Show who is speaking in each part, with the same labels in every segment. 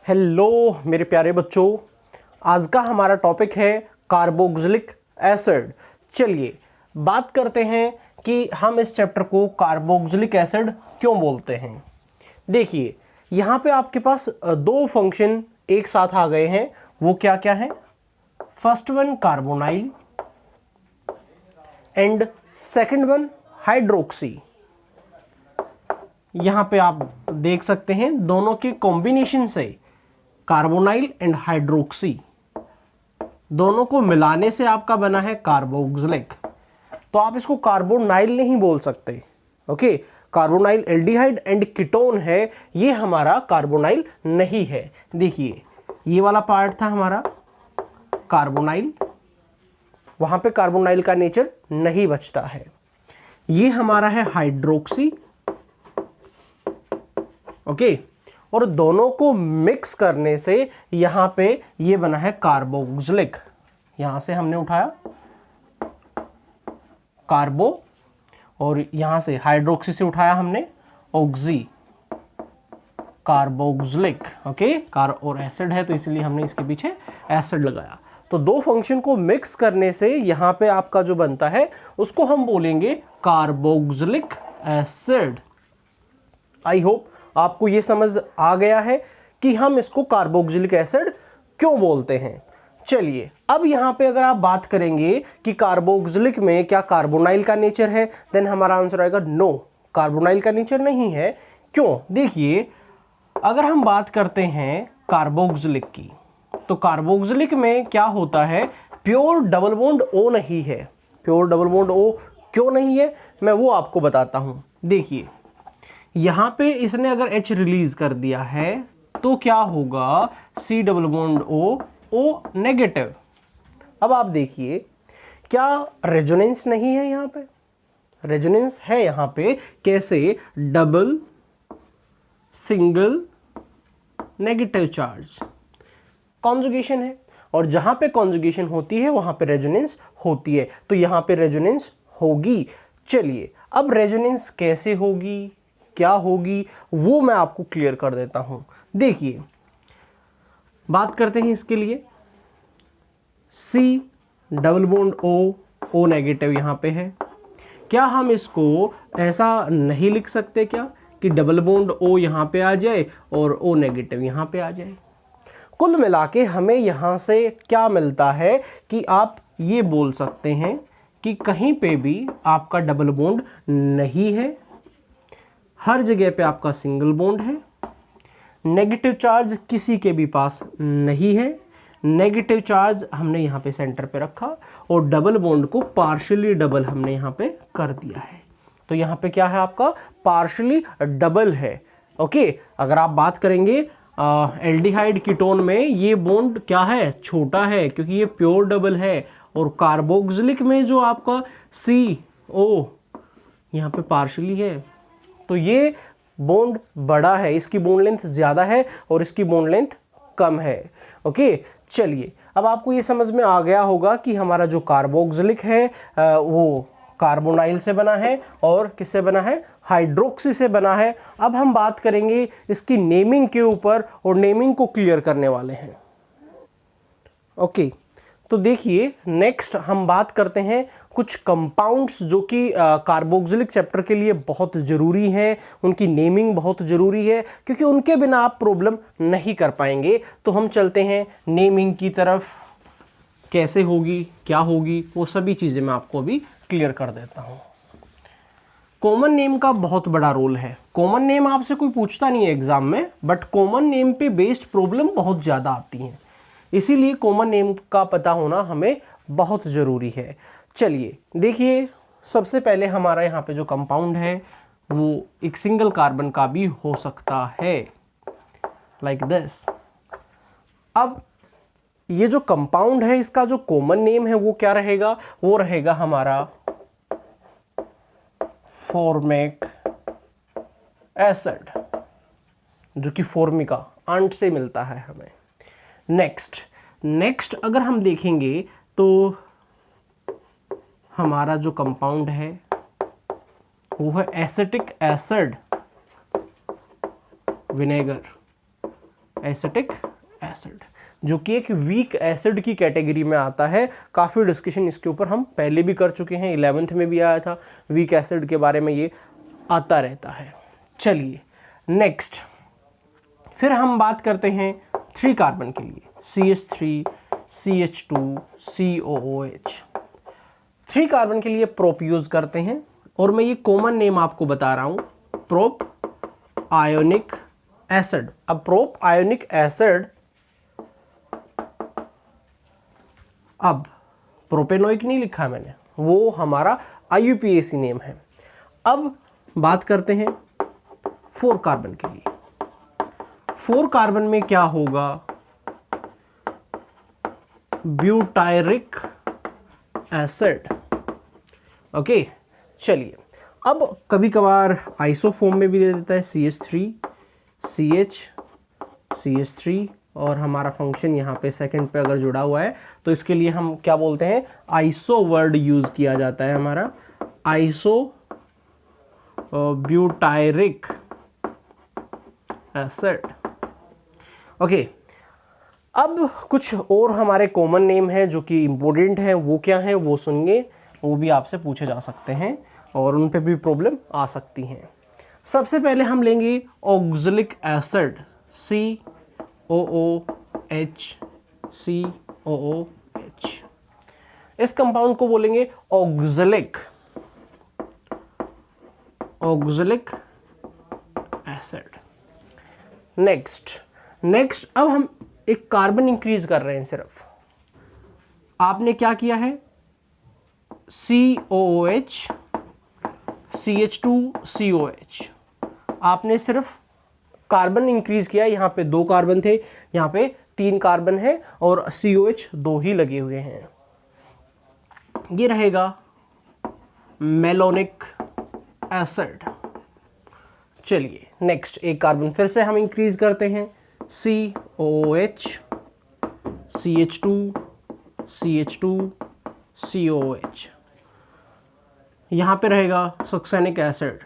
Speaker 1: Hello मेरे प्यारे बच्चों, आज का हमारा टॉपिक है कार्बोक्सिलिक एसिड। चलिए बात करते हैं कि हम इस चैप्टर को कार्बोक्सिलिक एसिड क्यों बोलते हैं। देखिए यहाँ पे आपके पास दो फंक्शन एक साथ आ गए हैं। वो क्या क्या है? First one carbonyl and second one hydroxy. यहाँ पे आप देख सकते हैं दोनों के कॉम्बिनेशन से कार्बोनाइल एंड हाइड्रोक्सी दोनों को मिलाने से आपका बना है कार्बोक्सिलिक। तो आप इसको कार्बोनाइल नहीं बोल सकते। Okay, carbonyl aldehyde and ketone है, ये हमारा कार्बोनाइल नहीं है। देखिए ये वाला पार्ट था हमारा कार्बोनाइल, वहां पे कार्बोनाइल का नेचर नहीं बचता है। ये हमारा है हाइड्रोक्सी। ओके, और दोनों को मिक्स करने से यहां पे ये बना है कार्बोक्सिलिक। यहां से हमने उठाया कार्बो और यहां से हाइड्रोक्सी से उठाया हमने ऑक्सी, कार्बोक्सिलिक। ओके, कार और एसिड है तो इसलिए हमने इसके पीछे एसिड लगाया। तो दो फंक्शन को मिक्स करने से यहां पे आपका जो बनता है उसको हम बोलेंगे कार्बोक्सिलिक एसिड। आई होप आपको ये समझ आ गया है कि हम इसको कार्बोक्सिलिक एसिड क्यों बोलते हैं। चलिए अब यहां पे अगर आप बात करेंगे कि कार्बोक्सिलिक में क्या कार्बोनाइल का नेचर है, देन हमारा आंसर आएगा नो, कार्बोनाइल का नेचर नहीं है। क्यों? देखिए अगर हम बात करते हैं कार्बोक्सिलिक की, तो कार्बोक्सिलिक में क्या होता है, प्योर डबल बॉन्ड ओ नहीं है। प्योर डबल बॉन्ड ओ क्यों नहीं है, मैं वो आपको बताता हूं। देखिए यहां पे इसने अगर H रिलीज कर दिया है तो क्या होगा, C double bond O negative. अब आप देखिए क्या रेजोनेंस नहीं है, यहां पे रेजोनेंस है। यहां पे कैसे, double single negative charge, conjugation है, और जहां पे कॉन्जुगेशन होती है वहां पे रेजोनेंस होती है, तो यहां पे रेजोनेंस होगी। चलिए अब रेजोनेंस कैसे होगी, क्या होगी, वो मैं आपको क्लियर कर देता हूं। देखिए बात करते हैं इसके लिए, C double bond O negative यहां पे है। क्या हम इसको ऐसा नहीं लिख सकते क्या कि डबल बॉन्ड O यहां पे आ जाए और O नेगेटिव यहां पे आ जाए? कुल मिला के हमें यहां से क्या मिलता है कि आप ये बोल सकते हैं कि कहीं पे भी आपका डबल बॉन्ड नहीं है, हर जगह पे आपका सिंगल बॉन्ड है। नेगेटिव चार्ज किसी के भी पास नहीं है। नेगेटिव चार्ज हमने यहाँ पे सेंटर पे रखा और डबल बॉन्ड को पार्शियली डबल हमने यहाँ पे कर दिया है। तो यहाँ पे क्या है, आपका पार्शियली डबल है। ओके, अगर आप बात करेंगे एल्डिहाइड कीटोन में, ये बॉन्ड क्या है, छोटा है क्योंकि ये प्योर डबल है। और कार्बोक्सिलिक में जो आपका CO यहाँ पे पार्शियली है, तो ये बॉन्ड बड़ा है, इसकी बॉन्ड लेंथ ज़्यादा है और इसकी बॉन्ड लेंथ कम है। ओके, चलिए अब आपको ये समझ में आ गया होगा कि हमारा जो कार्बोक्सिलिक है वो कार्बोनाइल से बना है और किससे बना है, हाइड्रोक्सी से बना है। अब हम बात करेंगे इसकी नेमिंग के ऊपर और नेमिंग को क्लियर करने वाले हैं। ओके, तो देखिए नेक्स्ट हम बात करते हैं कुछ कंपाउंड्स जो कि कार्बोक्सिलिक चैप्टर के लिए बहुत ज़रूरी हैं, उनकी नेमिंग बहुत ज़रूरी है क्योंकि उनके बिना आप प्रॉब्लम नहीं कर पाएंगे। तो हम चलते हैं नेमिंग की तरफ, कैसे होगी, क्या होगी, वो सभी चीज़ें मैं आपको अभी क्लियर कर देता हूँ। कॉमन नेम का बहुत बड़ा रोल है। कॉमन नेम आपसे कोई पूछता नहीं है एग्जाम में, बट कॉमन नेम पे बेस्ड प्रॉब्लम बहुत ज़्यादा आती हैं, इसीलिए कॉमन नेम का पता होना हमें बहुत ज़रूरी है। चलिए देखिए सबसे पहले हमारा यहाँ पे जो कंपाउंड है वो एक सिंगल कार्बन का भी हो सकता है, लाइक दिस। अब ये जो कंपाउंड है इसका जो कॉमन नेम है वो क्या रहेगा, वो रहेगा हमारा फॉर्मिक एसिड, जो कि फॉर्मिका आंट से मिलता है हमें। नेक्स्ट अगर हम देखेंगे तो हमारा जो कंपाउंड है वो है acetic acid vinegar, acetic acid, जो कि एक वीक एसिड की कैटेगरी में आता है। काफ़ी डिस्कशन इसके ऊपर हम पहले भी कर चुके हैं, 11th में भी आया था, वीक एसिड के बारे में ये आता रहता है। चलिए नेक्स्ट, फिर हम बात करते हैं 3 कार्बन के लिए, CH3, CH2, COOH। 3 कार्बन के लिए प्रोप यूज करते हैं, और मैं ये कॉमन नेम आपको बता रहा हूं, प्रोप आयोनिक एसिड। अब प्रोप आयोनिक एसिड, अब प्रोपेनोइक नहीं लिखा मैंने, वो हमारा IUPAC नेम है। अब बात करते हैं 4 कार्बन के लिए। 4 कार्बन में क्या होगा, ब्यूटायरिक एसिड। ओके, चलिए, अब कभी कभार आइसोफॉर्म में भी दे देता है, CH3, CH, CH3, और हमारा फंक्शन यहाँ पे सेकंड पे अगर जुड़ा हुआ है तो इसके लिए हम क्या बोलते हैं, आइसो वर्ड यूज किया जाता है हमारा, आइसो ब्यूटायरिक एसिड। ओके, अब कुछ और हमारे कॉमन नेम है जो कि इम्पोर्टेंट है, वो क्या है वो सुनिए, वो भी आपसे पूछे जा सकते हैं और उन पे भी प्रॉब्लम आ सकती हैं। सबसे पहले हम लेंगे ऑक्जेलिक एसिड, COOH, COOH। इस कंपाउंड को बोलेंगे ऑक्जेलिक एसिड। नेक्स्ट अब हम एक कार्बन इंक्रीज कर रहे हैं। सिर्फ आपने क्या किया है, COOH, CH2, COH, आपने सिर्फ कार्बन इंक्रीज किया। यहाँ पे 2 कार्बन थे, यहाँ पे 3 कार्बन है, और COH 2 ही लगे हुए हैं। ये रहेगा मेलोनिक एसिड। चलिए नेक्स्ट, एक कार्बन फिर से हम इंक्रीज करते हैं, COOH, CH2, CH2, COOH। यहां पे रहेगा सक्सेनिक एसिड।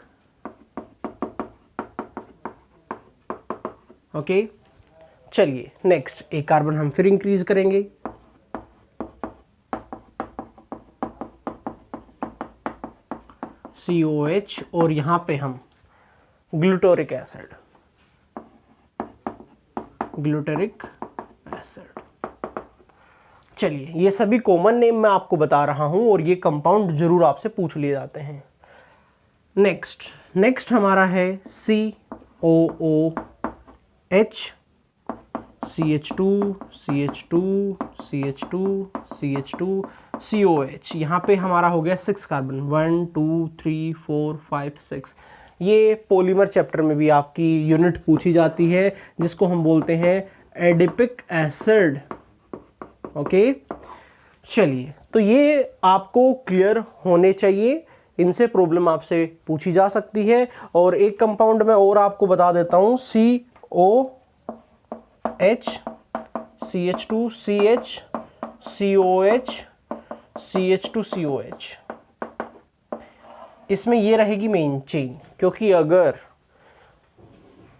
Speaker 1: ओके, चलिए नेक्स्ट, एक कार्बन हम फिर इंक्रीज करेंगे, COH, और यहां पे हम ग्लूटारिक एसिड, चलिए ये सभी कॉमन नेम मैं आपको बता रहा हूं, और ये कंपाउंड जरूर आपसे पूछ लिए जाते हैं। नेक्स्ट हमारा है COOH, CH2, CH2, CH2, CH2, COH। यहाँ पे हमारा हो गया 6 कार्बन, 1 2 3 4 5 6। ये पॉलीमर चैप्टर में भी आपकी यूनिट पूछी जाती है, जिसको हम बोलते हैं एडिपिक एसिड। ओके, चलिए, तो ये आपको क्लियर होने चाहिए, इनसे प्रॉब्लम आपसे पूछी जा सकती है। और एक कंपाउंड में और आपको बता देता हूं, COH, CH2, CH, COH, CH2, COH। इसमें ये रहेगी मेन चेन, क्योंकि अगर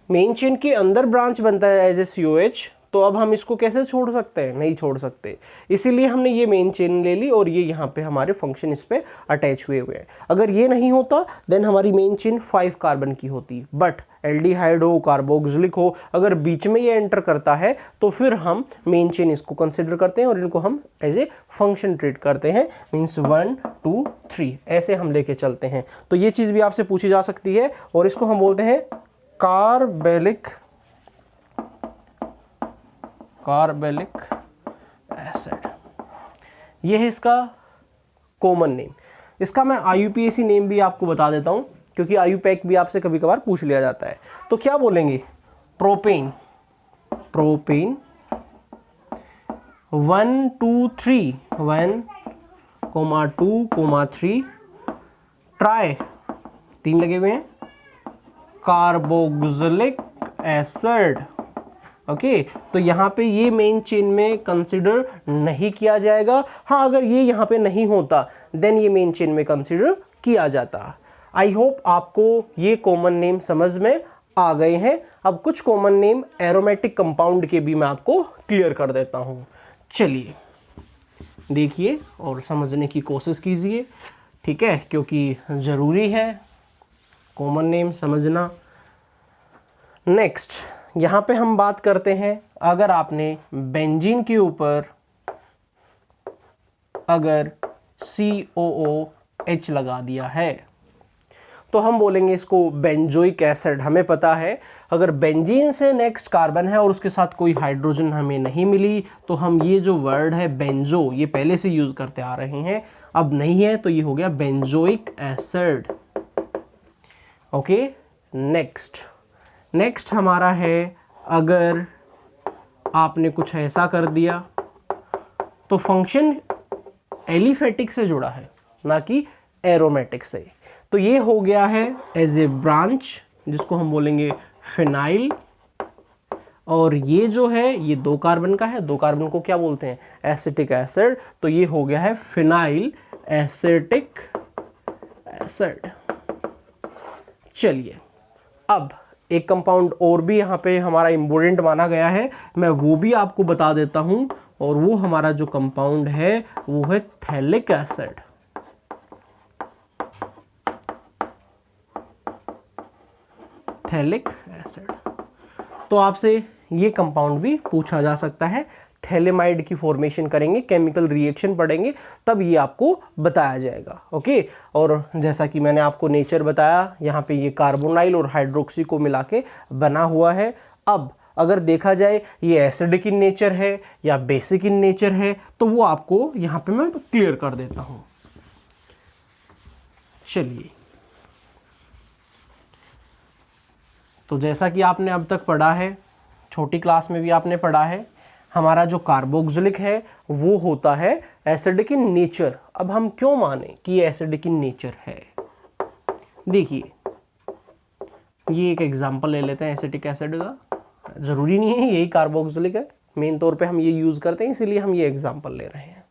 Speaker 1: मेन चेन के अंदर ब्रांच बनता है एज ए COH, तो अब हम इसको कैसे छोड़ सकते हैं, नहीं छोड़ सकते। इसीलिए हमने ये मेन चेन ले ली, और ये यहाँ पे हमारे फंक्शन इस पे अटैच हुए हुए हैं। अगर ये नहीं होता देन हमारी मेन चेन 5 कार्बन की होती, बट एल्डिहाइड हो, कार्बोक्सिलिक हो, अगर बीच में ये एंटर करता है तो फिर हम मेन चेन इसको कंसिडर करते हैं, और इनको हम एज ए फंक्शन ट्रीट करते हैं, मीन्स 1 2 3 ऐसे हम लेके चलते हैं। तो ये चीज़ भी आपसे पूछी जा सकती है, और इसको हम बोलते हैं कार्बेलिक एसिड। ये है इसका कॉमन नेम। इसका मैं IUPAC नेम भी आपको बता देता हूं, क्योंकि IUPAC भी आपसे कभी कभार पूछ लिया जाता है। तो क्या बोलेंगे, प्रोपेन 1 2 3, 1 2 3, ट्राई 3 लगे हुए हैं, कार्बोक्सिलिक एसिड। ओके, तो यहाँ पे ये मेन चेन में कंसिडर नहीं किया जाएगा। हाँ, अगर ये यहाँ पे नहीं होता देन ये मेन चेन में कंसिडर किया जाता। आई होप आपको ये कॉमन नेम समझ में आ गए हैं। अब कुछ कॉमन नेम एरोमेटिक कंपाउंड के भी मैं आपको क्लियर कर देता हूं। चलिए देखिए और समझने की कोशिश कीजिए, ठीक है, क्योंकि ज़रूरी है कॉमन नेम समझना। नेक्स्ट यहाँ पे हम बात करते हैं, अगर आपने बेंजीन के ऊपर अगर COOH लगा दिया है तो हम बोलेंगे इसको बेंजोइक एसिड। हमें पता है अगर बेंजीन से नेक्स्ट कार्बन है और उसके साथ कोई हाइड्रोजन हमें नहीं मिली तो हम ये जो वर्ड है बेंजो, ये पहले से यूज करते आ रहे हैं, अब नहीं है तो ये हो गया बेंजोइक एसिड। ओके, नेक्स्ट हमारा है, अगर आपने कुछ ऐसा कर दिया तो फंक्शन एलिफेटिक से जुड़ा है ना कि एरोमेटिक से, तो ये हो गया है एज ए ब्रांच, जिसको हम बोलेंगे फिनाइल। और ये जो है ये 2 कार्बन का है, 2 कार्बन को क्या बोलते हैं, एसिटिक एसिड, तो ये हो गया है फिनाइल एसिटिक एसिड। चलिए अब एक कंपाउंड और भी यहाँ पे हमारा इम्पोर्टेंट माना गया है, मैं वो भी आपको बता देता हूँ, और वो हमारा जो कंपाउंड है वो है थैलिक एसिड। Phthalic acid. तो आपसे ये कंपाउंड भी पूछा जा सकता है, थैलेमाइड की फॉर्मेशन करेंगे, केमिकल रिएक्शन पढ़ेंगे तब ये आपको बताया जाएगा। ओके, और जैसा कि मैंने आपको नेचर बताया, यहाँ पे ये कार्बोनाइल और हाइड्रोक्सी को मिला के बना हुआ है। अब अगर देखा जाए ये एसिडिक इन नेचर है या बेसिक इन नेचर है तो वो आपको यहाँ पे मैं क्लियर कर देता हूँ। चलिए, तो जैसा कि आपने अब तक पढ़ा है, छोटी क्लास में भी आपने पढ़ा है, हमारा जो कार्बोक्सिलिक है वो होता है एसिडिक इन नेचर। अब हम क्यों माने कि ये एसिडिक इन नेचर है, देखिए ये एक एग्जांपल ले लेते हैं एसिटिक एसिड का, ज़रूरी नहीं है यही कार्बोक्सिलिक है, मेन तौर पे हम ये यूज़ करते हैं इसीलिए हम ये एग्जांपल ले रहे हैं।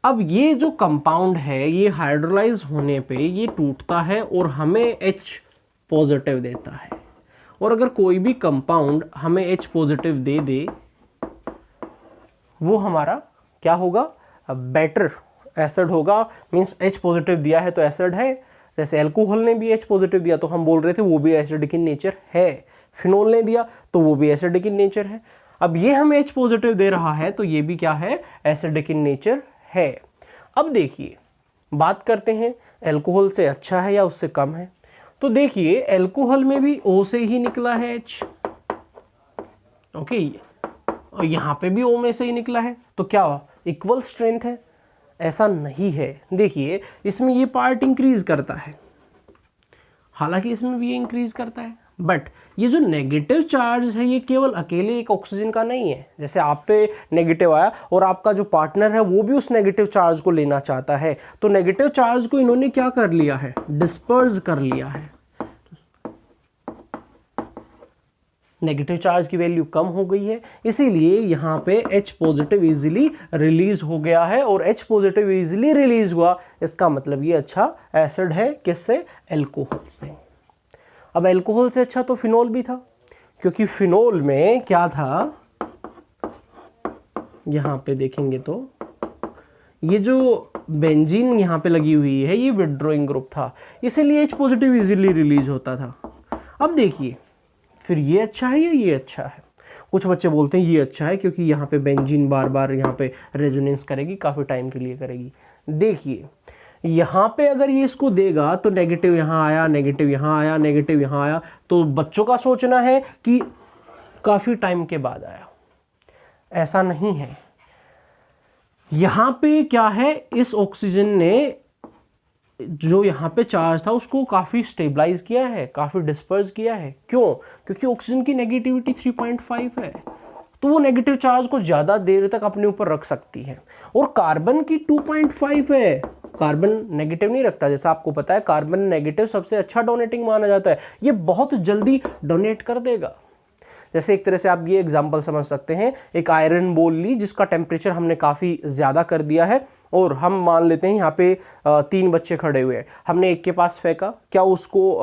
Speaker 1: अब ये जो कंपाउंड है ये हाइड्रोलाइज होने पे ये टूटता है और हमें H पॉजिटिव देता है, और अगर कोई भी कंपाउंड हमें H पॉजिटिव दे दे वो हमारा क्या होगा, बेटर एसिड होगा। मींस H पॉजिटिव दिया है तो एसिड है, जैसे अल्कोहल ने भी H पॉजिटिव दिया तो हम बोल रहे थे वो भी एसिडिक इन नेचर है, फिनोल ने दिया तो वो भी एसिडिक इन नेचर है। अब ये हमें H पॉजिटिव दे रहा है तो ये भी क्या है, एसिडिक इन नेचर है। अब देखिए बात करते हैं अल्कोहल से अच्छा है या उससे कम है, तो देखिए अल्कोहल में भी O से ही निकला है H, ओके, और यहाँ पे भी O में से ही निकला है, तो क्या इक्वल स्ट्रेंथ है, ऐसा नहीं है। देखिए इसमें ये पार्ट इंक्रीज करता है, हालांकि इसमें भी ये इंक्रीज करता है, बट ये जो नेगेटिव चार्ज है ये केवल अकेले एक ऑक्सीजन का नहीं है। जैसे आप पे नेगेटिव आया और आपका जो पार्टनर है वो भी उस नेगेटिव चार्ज को लेना चाहता है, तो नेगेटिव चार्ज को इन्होंने क्या कर लिया है, डिस्पर्स कर लिया है, नेगेटिव चार्ज की वैल्यू कम हो गई है, इसीलिए यहाँ पे H पॉजिटिव इजीली रिलीज हो गया है। और H पॉजिटिव इजीली रिलीज हुआ इसका मतलब ये अच्छा एसिड है, किससे, अल्कोहल से। अब अल्कोहल से अच्छा तो फिनोल भी था, क्योंकि फिनोल में क्या था, यहाँ पे देखेंगे तो ये जो बेंजीन यहाँ पे लगी हुई है ये विथड्रॉइंग ग्रुप था, इसीलिए H पॉजिटिव इजीली रिलीज होता था। अब देखिए फिर ये अच्छा है या ये अच्छा है, कुछ बच्चे बोलते हैं ये अच्छा है क्योंकि यहाँ पे बेंजीन बार बार यहाँ पे रेजोनेंस करेगी, काफ़ी टाइम के लिए करेगी। देखिए यहाँ पे अगर ये इसको देगा तो नेगेटिव यहाँ आया, नेगेटिव यहाँ आया, नेगेटिव यहाँ आया, तो बच्चों का सोचना है कि काफ़ी टाइम के बाद आया, ऐसा नहीं है। यहाँ पे क्या है, इस ऑक्सीजन ने जो यहाँ पे चार्ज था उसको काफ़ी स्टेबलाइज किया है, काफ़ी डिस्पर्स किया है। क्यों, क्योंकि ऑक्सीजन की नेगेटिविटी 3.5 है, तो वो नेगेटिव चार्ज को ज़्यादा देर तक अपने ऊपर रख सकती है, और कार्बन की 2.5 है, कार्बन नेगेटिव नहीं रखता। जैसा आपको पता है कार्बन नेगेटिव सबसे अच्छा डोनेटिंग माना जाता है, ये बहुत जल्दी डोनेट कर देगा। जैसे एक तरह से आप ये एग्जांपल समझ सकते हैं, एक आयरन बॉल ली जिसका टेम्परेचर हमने काफ़ी ज़्यादा कर दिया है और हम मान लेते हैं यहाँ पे 3 बच्चे खड़े हुए हैं, हमने एक के पास फेंका, क्या उसको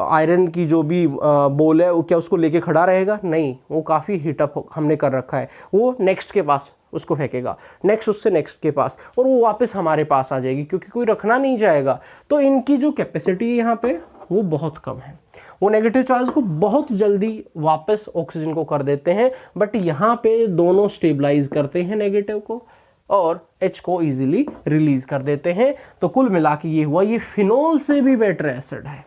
Speaker 1: आयरन की जो भी बॉल है क्या उसको लेके खड़ा रहेगा? नहीं, वो काफ़ी हीटअप हमने कर रखा है, वो नेक्स्ट के पास उसको फेंकेगा, नेक्स्ट उससे नेक्स्ट के पास, और वो वापस हमारे पास आ जाएगी क्योंकि कोई रखना नहीं चाहेगा। तो इनकी जो कैपेसिटी है यहाँ पे वो बहुत कम है, वो नेगेटिव चार्ज को बहुत जल्दी वापस ऑक्सीजन को कर देते हैं, बट यहाँ पे दोनों स्टेबलाइज करते हैं नेगेटिव को और H को इजीली रिलीज कर देते हैं। तो कुल मिला के ये हुआ, ये फिनोल से भी बेटर एसिड है।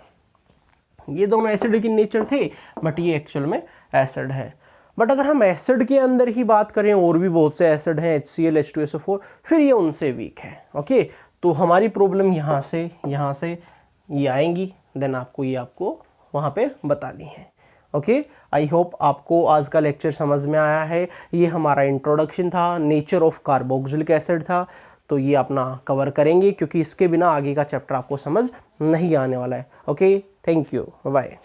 Speaker 1: ये दोनों एसिड की नेचर थे बट ये एक्चुअल में एसिड है। बट अगर हम एसिड के अंदर ही बात करें, और भी बहुत से एसिड हैं, HCl, H2SO4, फिर ये उनसे वीक है। ओके, तो हमारी प्रॉब्लम यहाँ से ये आएंगी, देन आपको वहाँ पे बतानी है। ओके, आई होप आपको आज का लेक्चर समझ में आया है। ये हमारा इंट्रोडक्शन था, नेचर ऑफ कार्बोक्सिलिक एसिड था, तो ये अपना कवर करेंगे क्योंकि इसके बिना आगे का चैप्टर आपको समझ नहीं आने वाला है। Okay, thank you, bye.